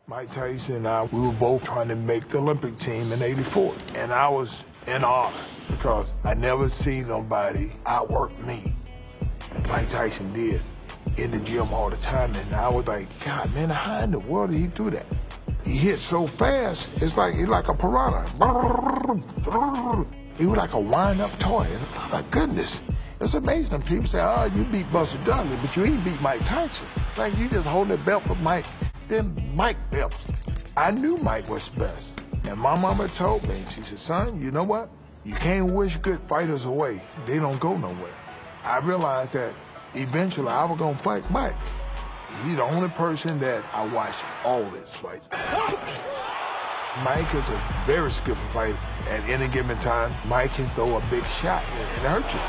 Mike Tyson and I, we were both trying to make the Olympic team in '84. And I was in awe because I never seen nobody outwork me. And Mike Tyson did in the gym all the time. And I was like, God, man, how in the world did he do that? He hit so fast, he's like a piranha. He was like a wind-up toy. Oh, my goodness. It's amazing. People say, oh, you beat Buster Douglas, but you ain't beat Mike Tyson. Like, you just hold the belt for Mike. Then Mike belts. I knew Mike was the best. And my mama told me, she said, son, you know what? You can't wish good fighters away. They don't go nowhere. I realized that eventually I was going to fight Mike. He's the only person that I watch all his fights. Mike is a very skillful fighter. At any given time, Mike can throw a big shot and hurt you.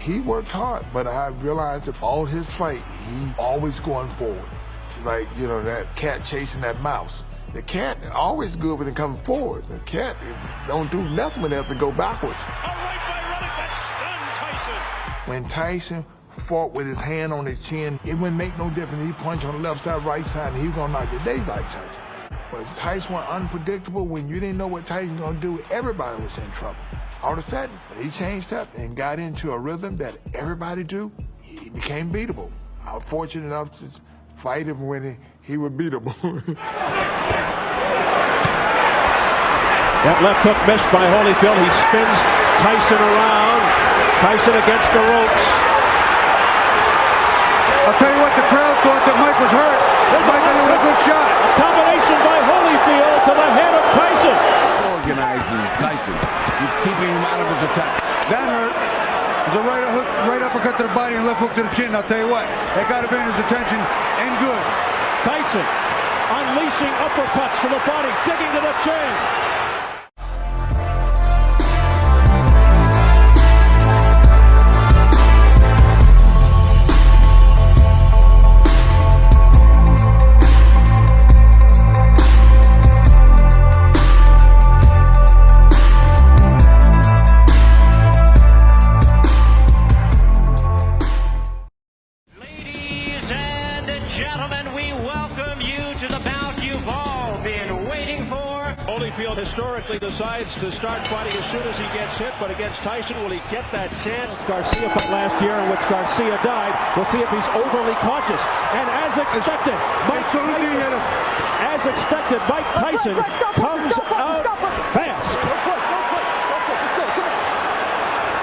He worked hard, but I realized that all his fight, he always going forward. Like, you know, that cat chasing that mouse. The cat always good when it comes forward. The cat don't do nothing when they have to go backwards. When Tyson fought with his hand on his chin, it wouldn't make no difference. He punched on the left side, right side, and he was gonna knock the daylight Tyson. But Tyson was unpredictable. When you didn't know what Tyson was gonna do, everybody was in trouble. All of a sudden, when he changed up and got into a rhythm that everybody do, he became beatable. I was fortunate enough to fight him when he was beatable. That left hook missed by Holyfield. He spins Tyson around. Tyson against the ropes. I'll tell you what, the crowd thought that Mike was hurt. Mike got a good shot. A combination by Holyfield to the head of Tyson. Organizing Tyson. He's keeping him out of his attack. That hurt. There's a right uppercut to the body and left hook to the chin. I'll tell you what, that got Evander's attention and good. Tyson unleashing uppercuts to the body, digging to the chin. Gentlemen, we welcome you to the bout you've all been waiting for. Holyfield historically decides to start fighting as soon as he gets hit, but against Tyson, will he get that chance? Garcia fought last year in which Garcia died. We'll see if he's overly cautious. And as expected, Mike Tyson comes out fast.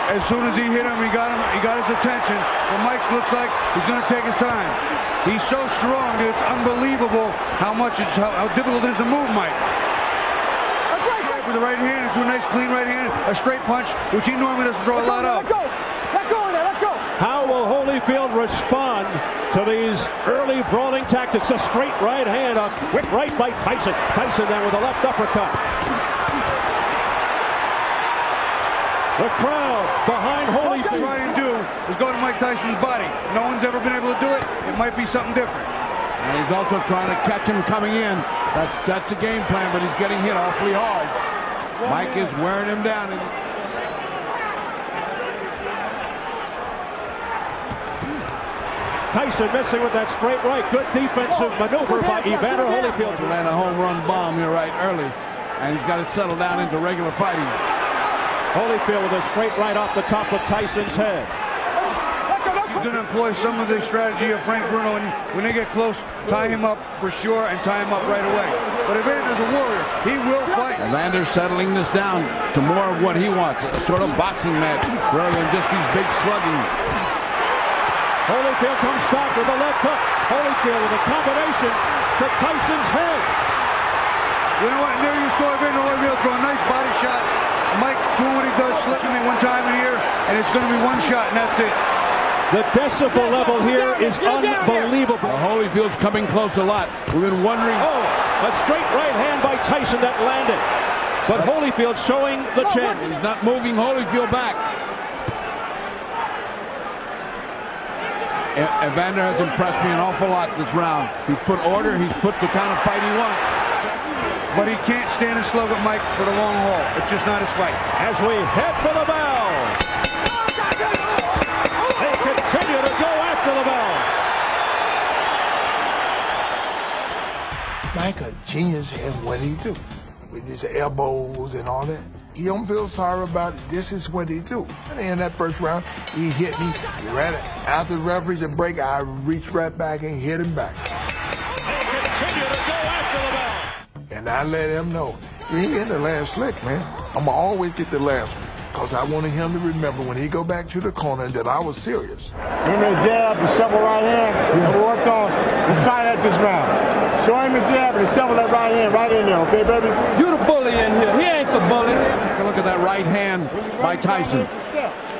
As soon as he hit him, he got his attention. And Mike looks like he's going to take his time. He's so strong that it's unbelievable how difficult it is to move Mike. For the right hand, into a nice clean right hand, a straight punch, which he normally doesn't throw a lot of. Let go. How will Holyfield respond to these early brawling tactics? A straight right hand, a quick right by Tyson. Tyson then with a left uppercut. The crowd behind Holyfield. What try and do is go to Mike Tyson's body. No one's ever been able to do it. It might be something different. And he's also trying to catch him coming in. That's the game plan, but he's getting hit awfully hard. Mike is wearing him down. Tyson missing with that straight right. Good defensive maneuver by Evander Holyfield. He ran a home run bomb here right early, and he's got to settle down into regular fighting. Holyfield with a straight right off the top of Tyson's head. He's going to employ some of the strategy of Frank Bruno, and when they get close, tie him up for sure and tie him up right away. But Evander's a warrior. He will fight. Evander's settling this down to more of what he wants, a sort of boxing match rather than just these big slugging. Holyfield comes back with a left hook. Holyfield with a combination to Tyson's head. You know what? And there you saw Evander Holyfield throw a nice body shot. Mike doing what he does, slipping me one time in here, and it's going to be one shot, and that's it. The decibel level here is unbelievable. Holyfield's coming close a lot. We've been wondering. Oh, a straight right hand by Tyson that landed. But Holyfield showing the chin. He's not moving Holyfield back. Evander has impressed me an awful lot this round. He's put order. He's put the kind of fight he wants. But he can't stand and slug with Mike for the long haul. It's just not his fight. As we head for the bell. They continue to go after the bell. Mike a genius in what he do with his elbows and all that. He don't feel sorry about it. This is what he do. And in that first round, he hit me right after the referees and break. I reached right back and hit him back. They continue to go after the bell. And I let him know, you ain't getting the last lick, man. I'm gonna always get the last one. Because I wanted him to remember when he go back to the corner that I was serious. Remember the jab, the shovel right hand, and we worked on. Let's try that this round. Show him the jab and shovel that right hand right in there, okay, baby? You the bully in here. He ain't the bully. Take a look at that right hand by Tyson.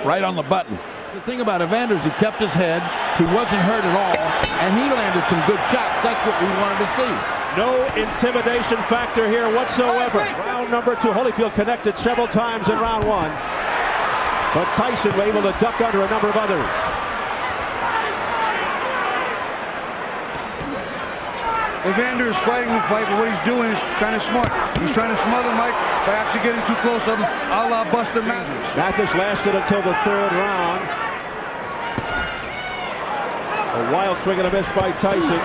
Right on the button. The thing about Evander is he kept his head. He wasn't hurt at all. And he landed some good shots. That's what we wanted to see. No intimidation factor here whatsoever. Round number 2. Holyfield connected several times in round 1. But Tyson was able to duck under a number of others. Evander is fighting the fight, but what he's doing is kind of smart. He's trying to smother Mike by actually getting too close of him, a la Buster Matthews. Mathis lasted until the 3rd round. A wild swing and a miss by Tyson.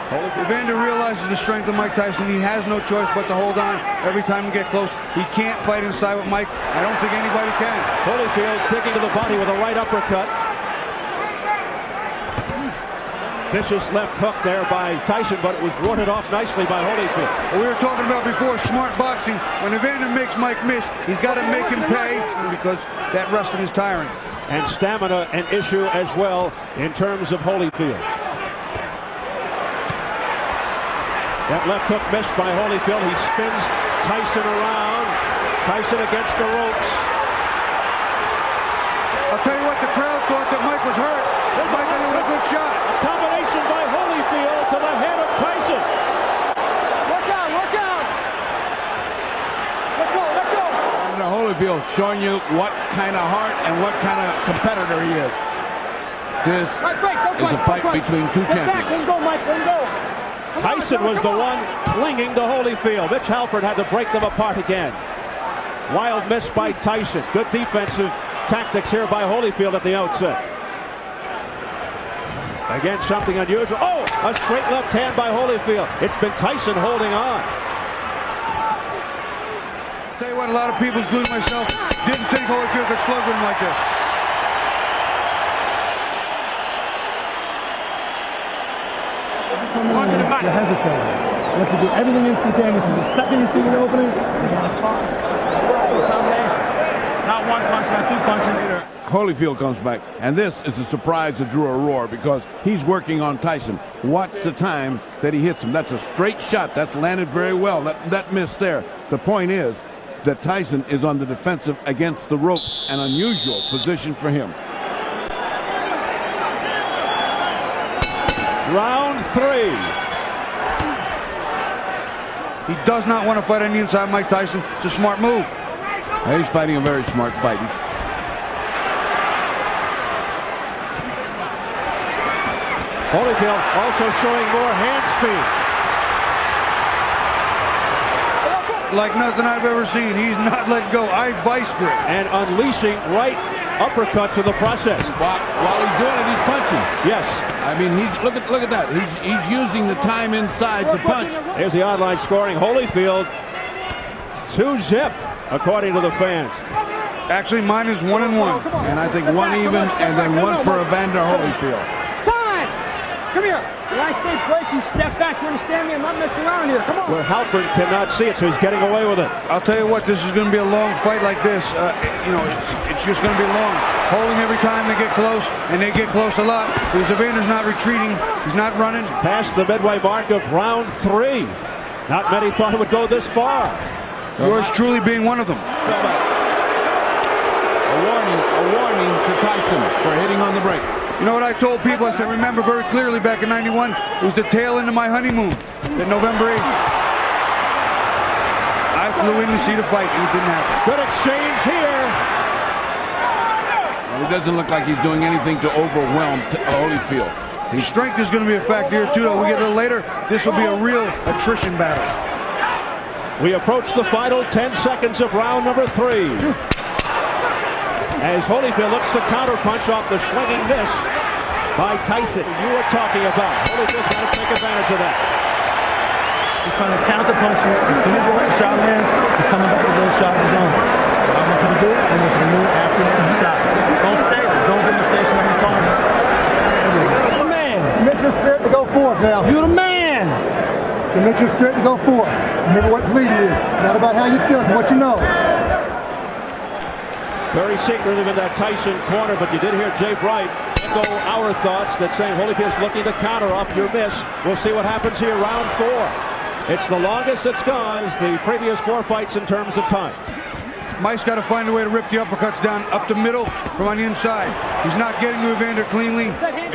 Evander realizes the strength of Mike Tyson. He has no choice but to hold on every time he gets close. He can't fight inside with Mike. I don't think anybody can. Holyfield digging to the body with a right uppercut. Vicious left hook there by Tyson, but it was warded off nicely by Holyfield. Well, we were talking about before, smart boxing. When Evander makes Mike miss, he's got to make him pay because that wrestling is tiring. And stamina an issue as well in terms of Holyfield. That left hook missed by Holyfield. He spins Tyson around. Tyson against the ropes. I'll tell you what, the crowd thought that Mike was hurt. Mike had a good shot. A combination by Holyfield to the head of Tyson. Look out, look out. Let go, let go. And Holyfield showing you what kind of heart and what kind of competitor he is. This is a fight between two champions. Let him go, Mike, let him go. Tyson was the one clinging to Holyfield. Mitch Halpern had to break them apart again. Wild miss by Tyson. Good defensive tactics here by Holyfield at the outset. Again, something unusual. Oh, a straight left hand by Holyfield. It's been Tyson holding on. I'll tell you what, a lot of people, including myself, didn't think Holyfield could slug with him like this. You're hesitating. You have to do everything instantaneously. The second you see the opening, you got to pop. Combination. Not one punch, not two punches. Later. Holyfield comes back, and this is a surprise that drew a roar because he's working on Tyson. Watch the time that he hits him. That's a straight shot. That's landed very well. That miss there. The point is that Tyson is on the defensive against the ropes, an unusual position for him. Round 3. He does not want to fight on the inside, Mike Tyson. It's a smart move. He's fighting a very smart fight. Holyfield also showing more hand speed. Like nothing I've ever seen. He's not letting go. Vice grip. And unleashing right uppercuts in the process. While he's doing it, he's punching. Yes. I mean, look at that. He's using the time inside to punch. There's the online scoring. Holyfield 2-zip, according to the fans. Actually, mine is 1-1. And I think one even, and then one for Evander Holyfield. Time! Come here. When I say break, you step back. Do you understand me? I'm not messing around here. Come on. Where Halpern cannot see it, so he's getting away with it. I'll tell you what, this is going to be a long fight like this. It's just going to be long. Holding every time they get close, and they get close a lot. Because Evander's not retreating. He's not running. Past the midway mark of round 3. Not many thought it would go this far. Yours truly being one of them. A warning to Tyson for hitting on the break. You know what I told people? I said, remember very clearly back in '91, it was the tail end of my honeymoon, that November 8th. I flew in to see the fight, and it didn't happen. Good exchange here. Well, it doesn't look like he's doing anything to overwhelm Holyfield. His strength is going to be a factor here, too, though. We get a little later, this will be a real attrition battle. We approach the final 10 seconds of round number 3. As Holyfield looks to counterpunch off the swinging miss by Tyson. You were talking about. Holyfield's got to take advantage of that. He's trying to counter-punch you. As soon as your right shot lands, he's coming back with a little shot of his own. What I want you to do, I want you to move after that shot. Don't stay there. Don't get in the stationary target. You're the man. Commit your spirit to go forth now. You're the man. Commit your spirit to go forth. Remember what the leader is. It's not about how you feel, it's what you know. Very secretive in that Tyson corner, but you did hear Jay Bright echo our thoughts that saying Holyfield's looking to counter off your miss. We'll see what happens here, round 4. It's the longest it's gone as the previous 4 fights in terms of time. Mike's got to find a way to rip the uppercuts down up the middle from on the inside. He's not getting to Evander cleanly.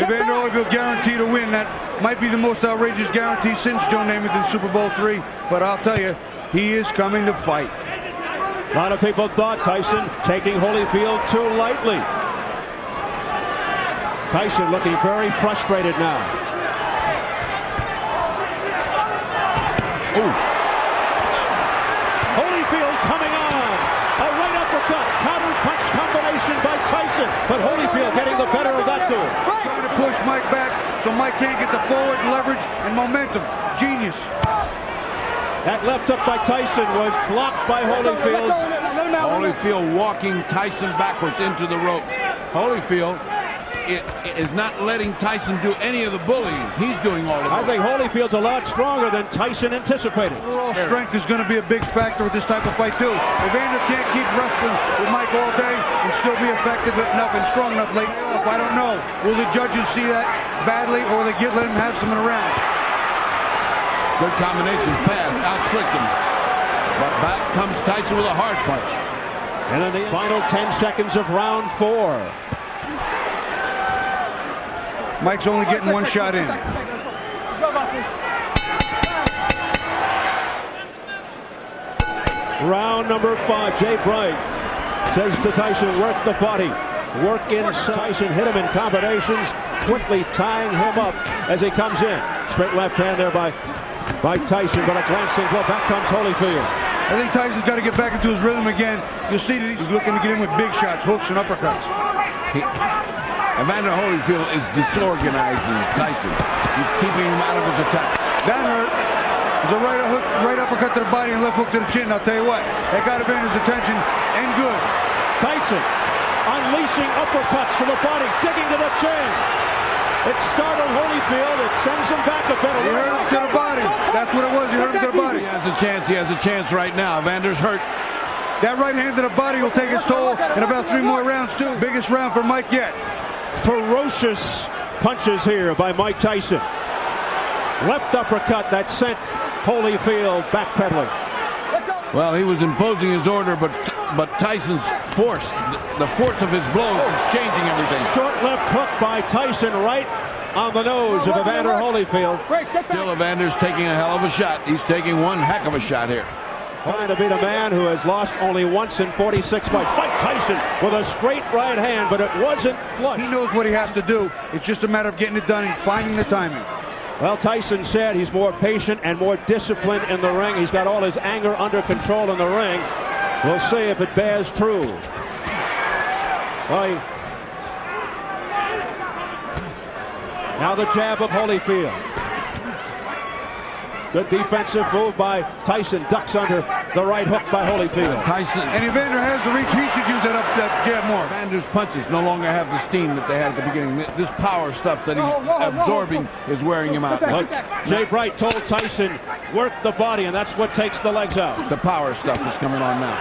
Evander Holyfield guaranteed to win. That might be the most outrageous guarantee since Joe Namath in Super Bowl III. But I'll tell you, he is coming to fight. A lot of people thought Tyson taking Holyfield too lightly. Tyson looking very frustrated now. Ooh. Holyfield coming on. A right uppercut. Counter punch combination by Tyson. But Holyfield getting the better of that duel. Trying to push Mike back so Mike can't get the forward leverage and momentum. Genius. That left hook by Tyson was blocked by Holyfield. Holyfield walking Tyson backwards into the ropes. Holyfield is not letting Tyson do any of the bullying. He's doing all of it. I think Holyfield's a lot stronger than Tyson anticipated. Overall strength is going to be a big factor with this type of fight too. Evander can't keep wrestling with Mike all day and still be effective enough and strong enough late off. I don't know. Will the judges see that badly, or will they let him have some in a round? Good combination, fast, outslicked him. But back comes Tyson with a hard punch. And in the final 10 seconds of round 4. Mike's only getting one shot in. Round number 5. Jay Bright says to Tyson, work the body. Work inside. Tyson hit him in combinations, quickly tying him up as he comes in. Straight left hand there by Tyson, but a glancing blow. Back comes Holyfield. I think Tyson's got to get back into his rhythm again. You'll see that he's looking to get in with big shots, hooks, and uppercuts. Evander Holyfield is disorganizing Tyson. He's keeping him out of his attack. That hurt. There's a right uppercut to the body and left hook to the chin. I'll tell you what, that got Evander's attention, and good. Tyson unleashing uppercuts to the body, digging to the chin. It startled Holyfield. It sends him back a bit. He hurt him to the body. That's what it was. He hurt him to the body. He has a chance. He has a chance right now. Evander's hurt. That right hand to the body will take its toll in about 3 more rounds, too. Biggest round for Mike yet. Ferocious punches here by Mike Tyson. Left uppercut that sent Holyfield backpedaling. Well, he was imposing his order, but Tyson's force, the force of his blows is changing everything. Short left hook by Tyson right on the nose of Evander Holyfield. Still, Evander's taking a hell of a shot. He's taking one heck of a shot here. Trying to beat a man who has lost only once in 46 fights. Mike Tyson with a straight right hand, but it wasn't flush. He knows what he has to do. It's just a matter of getting it done and finding the timing. Well, Tyson said he's more patient and more disciplined in the ring. He's got all his anger under control in the ring. We'll see if it bears true. Well, now the jab of Holyfield. Good defensive move by Tyson. Ducks under the right hook by Holyfield. Tyson. And Evander has the reach. He should use that jab more. Evander's punches no longer have the steam that they had at the beginning. This power stuff that he's absorbing is wearing him out. Like Jay Bright told Tyson, work the body, and that's what takes the legs out. The power stuff is coming on now.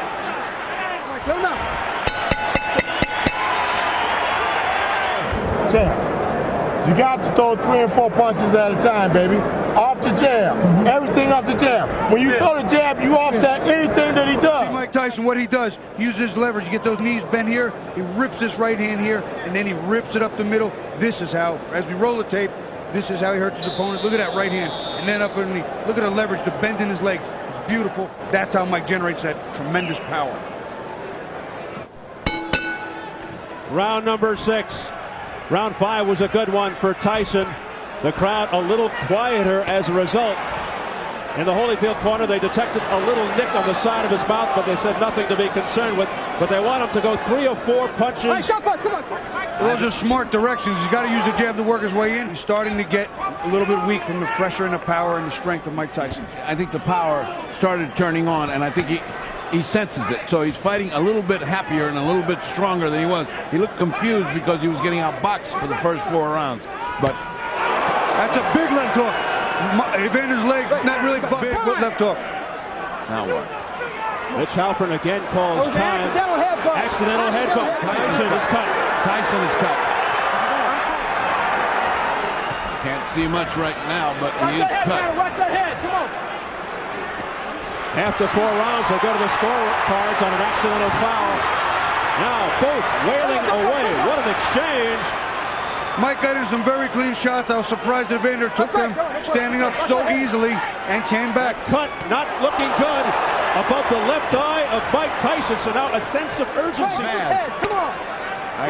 You got to throw 3 and 4 punches at a time, baby. Off the jab. Everything off the jab. When you throw the jab, you offset anything that he does. See Mike Tyson, what he does, use his leverage. You get those knees bent here. He rips this right hand here, and then he rips it up the middle. This is how, as we roll the tape, this is how he hurts his opponent. Look at that right hand. And then up underneath. Look at the leverage, the bend in his legs. It's beautiful. That's how Mike generates that tremendous power. Round number 6. Round 5 was a good one for Tyson. The crowd a little quieter as a result. In the Holyfield corner, they detected a little nick on the side of his mouth, but they said nothing to be concerned with. But they want him to go 3 or 4 punches. Those are smart directions. He's got to use the jab to work his way in. He's starting to get a little bit weak from the pressure and the power and the strength of Mike Tyson. I think the power started turning on, and I think he senses it. So he's fighting a little bit happier and a little bit stronger than he was. He looked confused because he was getting outboxed for the first 4 rounds. But that's a big left hook. Evander's legs, not really big, but left hook. Now what? Mitch Halpern again calls time. Accidental headbutt. Tyson is cut. Tyson is cut. Can't see much right now, but he is cut. After 4 rounds, they go to the scorecards on an accidental foul. Now both wailing away. What an exchange. Mike got in some very clean shots. I was surprised that Evander took them standing up so easily and came back. Cut, not looking good, above the left eye of Mike Tyson. So now a sense of urgency. Come on.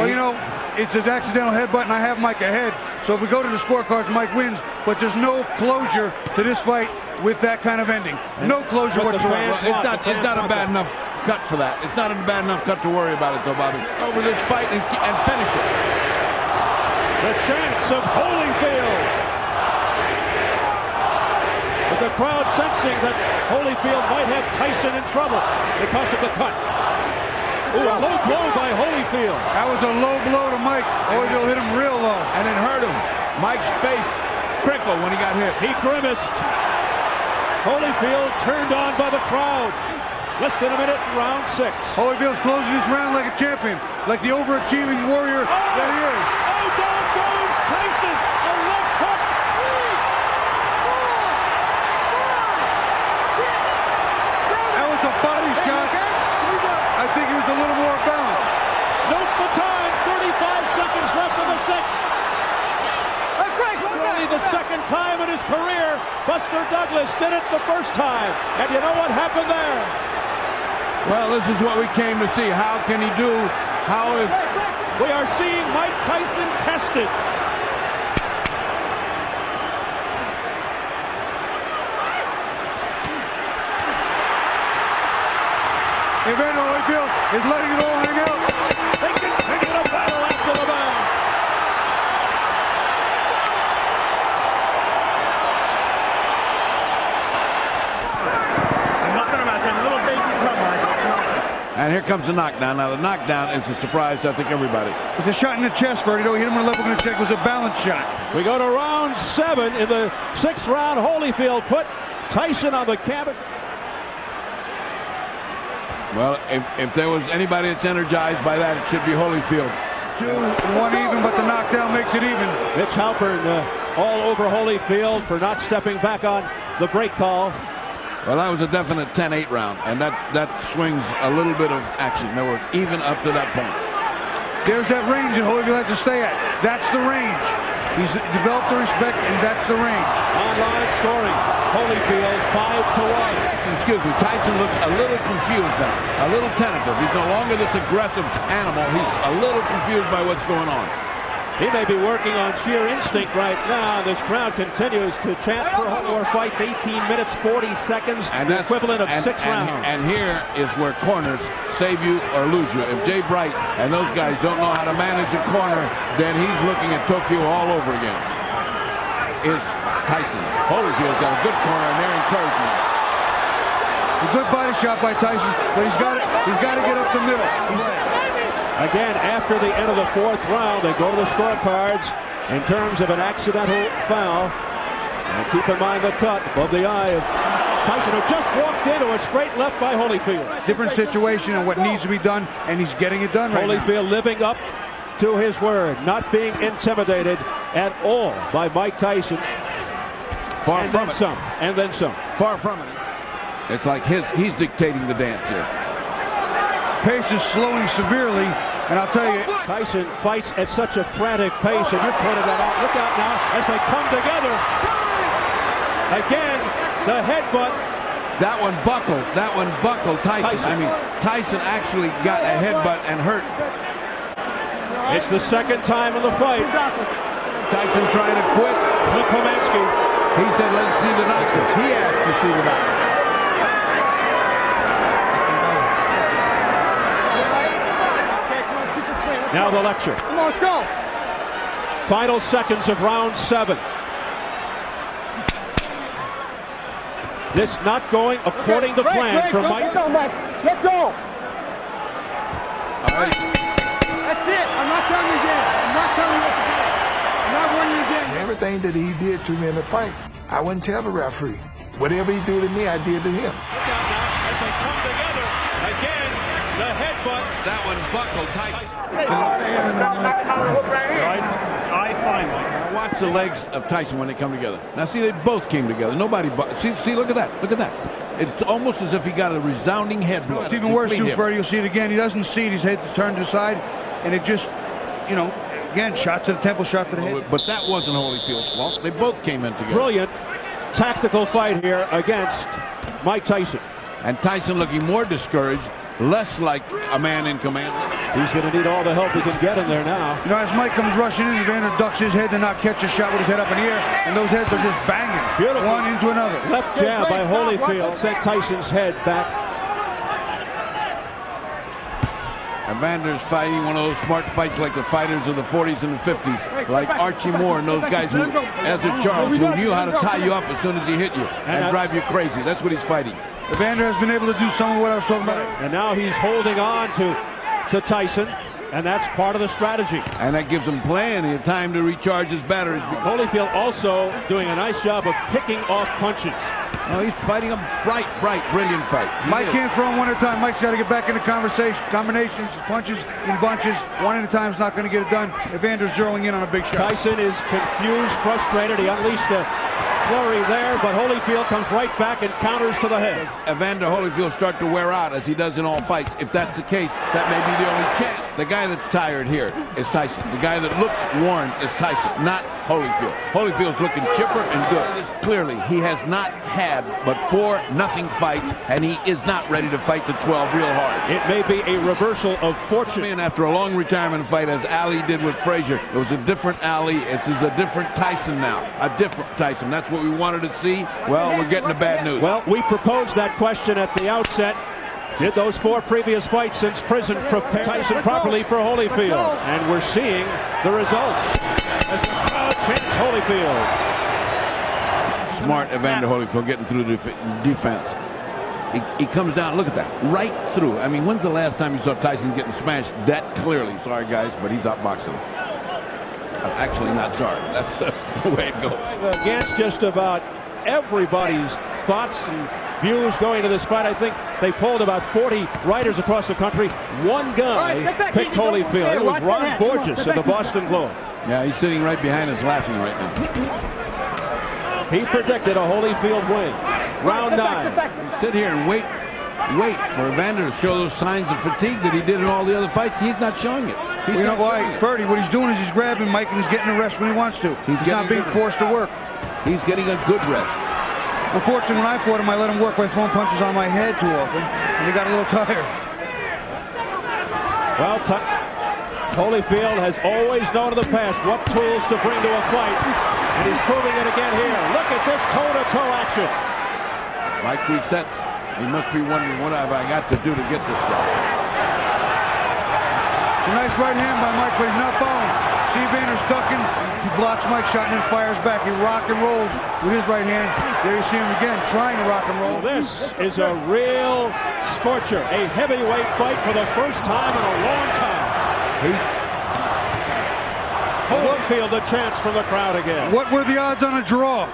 Well, you know, it's an accidental headbutt, and I have Mike ahead. So if we go to the scorecards, Mike wins. But there's no closure to this fight with that kind of ending. No closure whatsoever. Well, it's not a bad enough cut for that. It's not a bad enough cut to worry about it, though, Bobby. Over this fight and finish it. The chance of Holyfield. With the crowd sensing that Holyfield might have Tyson in trouble because of the cut. Ooh, a low blow by Holyfield. That was a low blow to Mike. Holyfield hit him real low. And it hurt him. Mike's face crinkled when he got hit. He grimaced. Holyfield turned on by the crowd. Less than a minute in round 6. Holyfield's closing this round like a champion, like the overachieving warrior that he is. Oh, down goes Tyson. A left hook. That was a body shot. I think he was a little more balanced. Note the time. 35 seconds left in the 6th. Only the 2nd time in his career. Buster Douglas did it the 1st time. And you know what happened there? Well, this is what we came to see. How can he do? How is... We are seeing Mike Tyson tested. Evander Holyfield is letting it all hang out. They continue to battle after the bell. And here comes the knockdown. Now, the knockdown is a surprise to, I think, everybody. It's a shot in the chest, Ferdy. Hit him with a left hook in the chest. It was a balance shot. We go to round 7. In the 6th round, Holyfield put Tyson on the canvas. Well, if there was anybody that's energized by that, it should be Holyfield. 2-1 even, but the knockdown makes it even. Mitch Halpern all over Holyfield for not stepping back on the break call. Well, that was a definite 10-8 round, and that swings a little bit of action. They were even up to that point. There's that range that Holyfield has to stay at. That's the range. He's developed the respect, and that's the range. Online scoring. Holyfield 5-1. Excuse me, Tyson looks a little confused now, a little tentative. He's no longer this aggressive animal. He's a little confused by what's going on. He may be working on sheer instinct right now. This crowd continues to chant for more fights. 18 minutes, 40 seconds, and the equivalent of 6 rounds. And here is where corners save you or lose you. If Jay Bright and those guys don't know how to manage a corner, then he's looking at Tokyo all over again. Is Tyson. Holyfield's got a good corner, and they're encouraging him. A good body shot by Tyson, but he's got to get up the middle. Again, after the end of the 4th round, they go to the scorecards in terms of an accidental foul. And keep in mind the cut above the eye of Tyson, who just walked into a straight left by Holyfield. Different situation and what needs to be done, and he's getting it done right now. Holyfield living up to his word, not being intimidated at all by Mike Tyson. Far from it. And then some. Far from it. It's like he's dictating the dance here. Pace is slowing severely, and I'll tell you, Tyson fights at such a frantic pace, and you're pointing that out. Look out now as they come together. Again, the headbutt. That one buckled Tyson. I mean, Tyson actually got a headbutt and hurt. It's the 2nd time in the fight. Tyson trying to quit. Flip Pomansky. He said, let's see the doctor. He asked to see the doctor. Now the lecture. Come on, let's go. Final seconds of round 7. This not going according to plan for Mike. Let go. All right. That's it. I'm not telling you again. I'm not telling you what to do. I'm not warning you again. Everything that he did to me in the fight, I wouldn't tell the referee. Whatever he do to me, I did to him. Look out now as they come together again. The headbutt. That one buckled tight. Eyes fine, Mike. Now watch the legs of Tyson when they come together. Now see, they both came together. Nobody, see, look at that. Look at that. It's almost as if he got a resounding head blow. It's even worse, too, Freddie. You'll see it again. He doesn't see it. His head is turned to the side, and it just, you know, again, shot to the temple, shot to the head. But that wasn't Holyfield's fault. They both came in together. Brilliant tactical fight here against Mike Tyson. And Tyson looking more discouraged, less like a man in command. He's going to need all the help he can get in there now. You know, as Mike comes rushing in, Evander ducks his head to not catch a shot with his head up in the air, and those heads are just banging. Beautiful. One into another. Left jab by Holyfield sent Tyson's head back. Evander's fighting one of those smart fights like the fighters of the 40s and the 50s, like Archie Moore and those guys who, Ezra Charles, who knew how to tie you up as soon as he hit you and drive you crazy. That's what he's fighting. Evander has been able to do some of what I was talking about. And now he's holding on to Tyson, and that's part of the strategy. And that gives him plenty of time to recharge his batteries. Holyfield also doing a nice job of picking off punches. Oh, he's fighting a bright, brilliant fight. Mike can't throw him one at a time. Mike's got to get back into combinations, punches in bunches. One at a time is not going to get it done. Evander's zeroing in on a big shot. Tyson is confused, frustrated. He unleashed a flurry there, but Holyfield comes right back and counters to the head. Evander Holyfield start to wear out as he does in all fights. If that's the case, that may be the only chance. The guy that's tired here is Tyson. The guy that looks worn is Tyson, not Holyfield. Holyfield's looking chipper and good. Clearly, he has not had but 4-0 fights, and he is not ready to fight the 12 real hard. It may be a reversal of fortune. And after a long retirement fight, as Ali did with Frazier, it was a different Ali. It's a different Tyson now. A different Tyson. That's what we wanted to see. Well, we're getting the bad news. Well, we proposed that question at the outset. Did those 4 previous fights since prison prepare Tyson properly for Holyfield? And we're seeing the results as the crowd chants Holyfield. Smart Evander Holyfield getting through the defense. He comes down, look at that, right through. I mean, when's the last time you saw Tyson getting smashed that clearly? Sorry, guys, but he's outboxing him. I'm actually not sorry. That's the way it goes. Against just about everybody's thoughts and views going to this fight. I think they polled about 40 writers across the country. One guy picked Holyfield. It was Ron Borges of the Boston Globe. Yeah, he's sitting right behind us laughing right now. He predicted a Holyfield win. Round 9. Sit here and wait for Evander to show those signs of fatigue that he did in all the other fights. He's not showing it. You know why, Ferdy? What he's doing is he's grabbing Mike and he's getting a rest when he wants to. He's not being forced to work. He's getting a good rest. Unfortunately, when I fought him, I let him work by throwing punches on my head too often, and he got a little tired. Well, Holyfield has always known in the past what tools to bring to a fight, and he's proving it again here. Look at this toe-to-toe action. Mike resets. He must be wondering, what have I got to do to get this guy? It's a nice right hand by Mike, but he's not following. See Evander's ducking. He blocks Mike's shot and then fires back. He rock and rolls with his right hand. There you see him again trying to rock and roll. This is a real scorcher. A heavyweight fight for the first time in a long time. Holyfield a chance from the crowd again. What were the odds on a draw?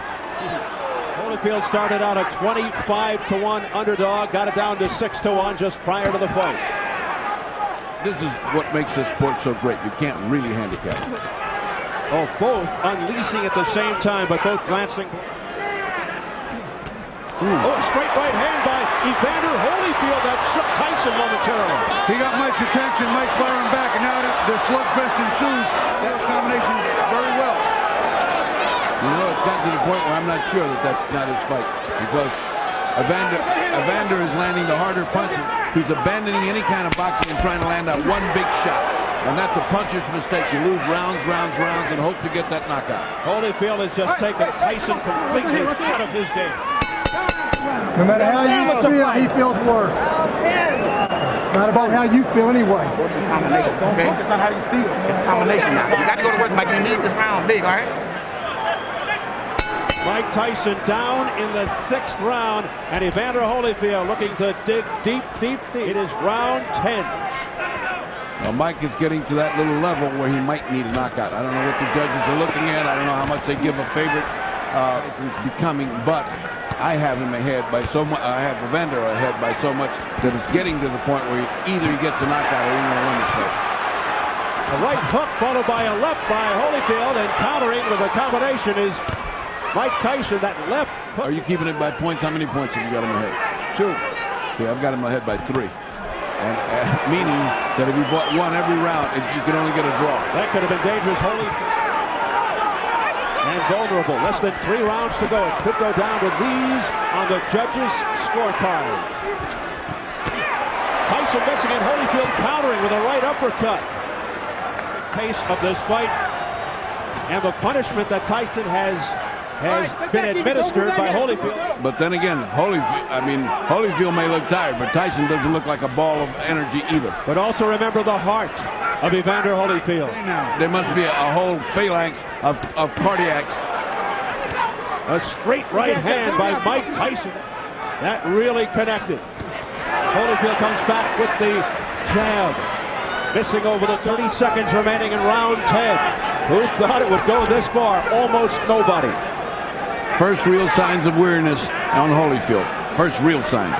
Holyfield started out a 25-1 underdog, got it down to 6-1 just prior to the fight. This is what makes this sport so great. You can't really handicap it. Oh, both unleashing at the same time, but both glancing. Oh, straight right hand by Evander Holyfield that shook Tyson momentarily. He got Mike's attention. Mike's firing back, and now the slugfest ensues. Those combinations very well. You know, it's gotten to the point where I'm not sure that that's not his fight, because Evander is landing the harder punches. He's abandoning any kind of boxing and trying to land that one big shot. And that's a puncher's mistake. You lose rounds, and hope to get that knockout. Holyfield has just taken Tyson completely out of his game. No matter how you feel, he feels worse. It's not about how you feel anyway. It's a combination, okay? Focus on how you feel. It's a combination now. You got to go to work, Mike. You need this round big, all right? Mike Tyson down in the 6th round, and Evander Holyfield looking to dig deep. It is round 10. Well, Mike is getting to that little level where he might need a knockout. I don't know what the judges are looking at. I don't know how much they give a favorite since becoming, but I have him ahead by so much. I have Evander ahead by so much that it's getting to the point where either he gets a knockout or he's going to win this fight. A right hook followed by a left by Holyfield, and countering with a combination is Mike Tyson. That left hook. Are you keeping it by points? How many points have you got him ahead? 2. See, I've got him ahead by 3. And meaning that if he bought one every round, you could only get a draw. That could have been dangerous. Holyfield and vulnerable. Less than 3 rounds to go. It could go down to these on the judges' scorecards. Tyson missing, and Holyfield countering with a right uppercut. Pace of this fight and the punishment that Tyson has been administered by Holyfield. But then again, Holyfield may look tired, but Tyson doesn't look like a ball of energy either. But also remember the heart of Evander Holyfield. There must be a whole phalanx of cardiacs. A straight right hand by Mike Tyson. That really connected. Holyfield comes back with the jab. Missing over the 30 seconds remaining in round 10. Who thought it would go this far? Almost nobody. First real signs of weariness on Holyfield. First real signs.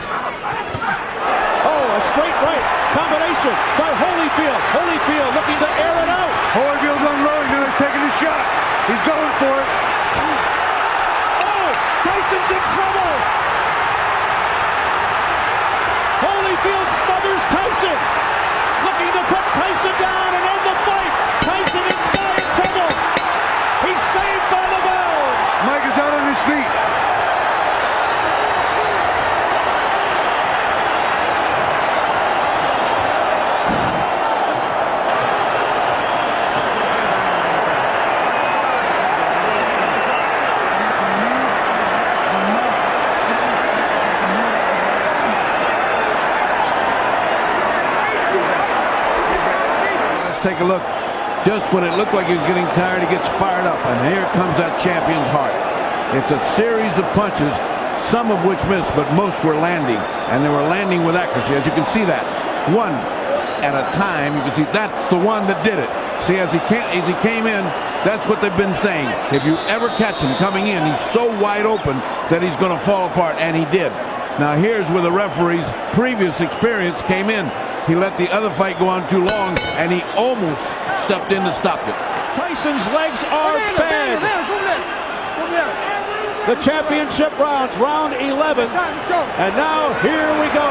Oh, a straight right combination by Holyfield. Holyfield looking to air it out. Holyfield's unloading now. He's taking a shot. He's going for it. Oh, Tyson's in trouble. Holyfield smothers Tyson. Looking to put Tyson down and end the fight. Tyson in dire trouble. He's saved by the bell. Mike is out on his feet. Take a look. Just when it looked like he was getting tired, he gets fired up, and here comes that champion's heart. It's a series of punches, some of which missed, but most were landing, and they were landing with accuracy. As you can see that, one at a time. You can see that's the one that did it. See, as he came in, that's what they've been saying. If you ever catch him coming in, he's so wide open that he's going to fall apart, and he did. Now here's where the referee's previous experience came in. He let the other fight go on too long, and he almost stepped in to stop it. Tyson's legs are bad. The championship rounds, round 11. And now, here we go.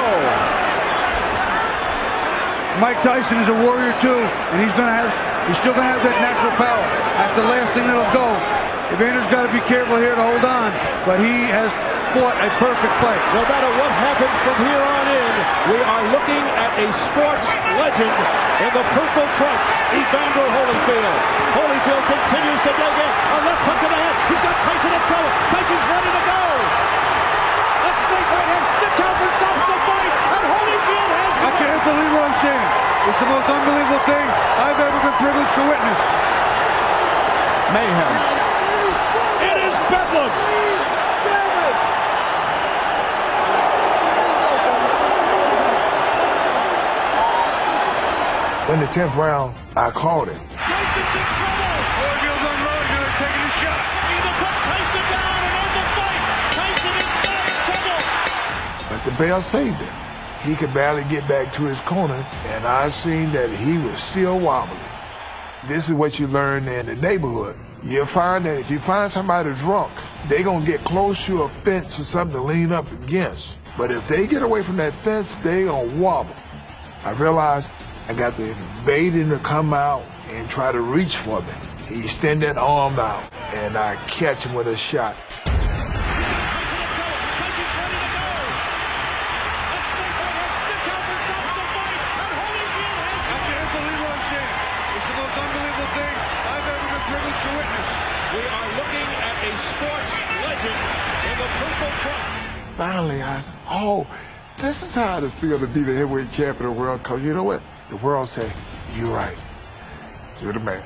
Mike Tyson is a warrior too, and he's still gonna have that natural power. That's the last thing that'll go. Evander's got to be careful here to hold on, but he has fought a perfect fight. No matter what happens from here on in, we are looking at a sports legend in the purple trunks, Evander Holyfield. Holyfield continues to dig in. A left hook to the head. He's got Tyson in trouble. Tyson's ready to go. A straight right hand. The Topper stops the fight, and Holyfield has won. I can't believe what I'm seeing. It's the most unbelievable thing I've ever been privileged to witness. Mayhem. It is bedlam. In the 10th round, I called him. Tyson's in trouble. Holyfield's unloading now. He's taking a shot. Looking to put Tyson down and end the fight. Tyson in dire trouble. But the bell saved him. He could barely get back to his corner, and I seen that he was still wobbling. This is what you learn in the neighborhood. You'll find that if you find somebody drunk, they're going to get close to a fence or something to lean up against. But if they get away from that fence, they're going to wobble. I realized I got to bait him to come out and try to reach for me. He extend that arm out, and I catch him with a shot. I can't believe what I'm seeing. finally, I said, oh, this is how it feels to be the heavyweight champion of the world. Because you know what? The world say, you're right. You're the man.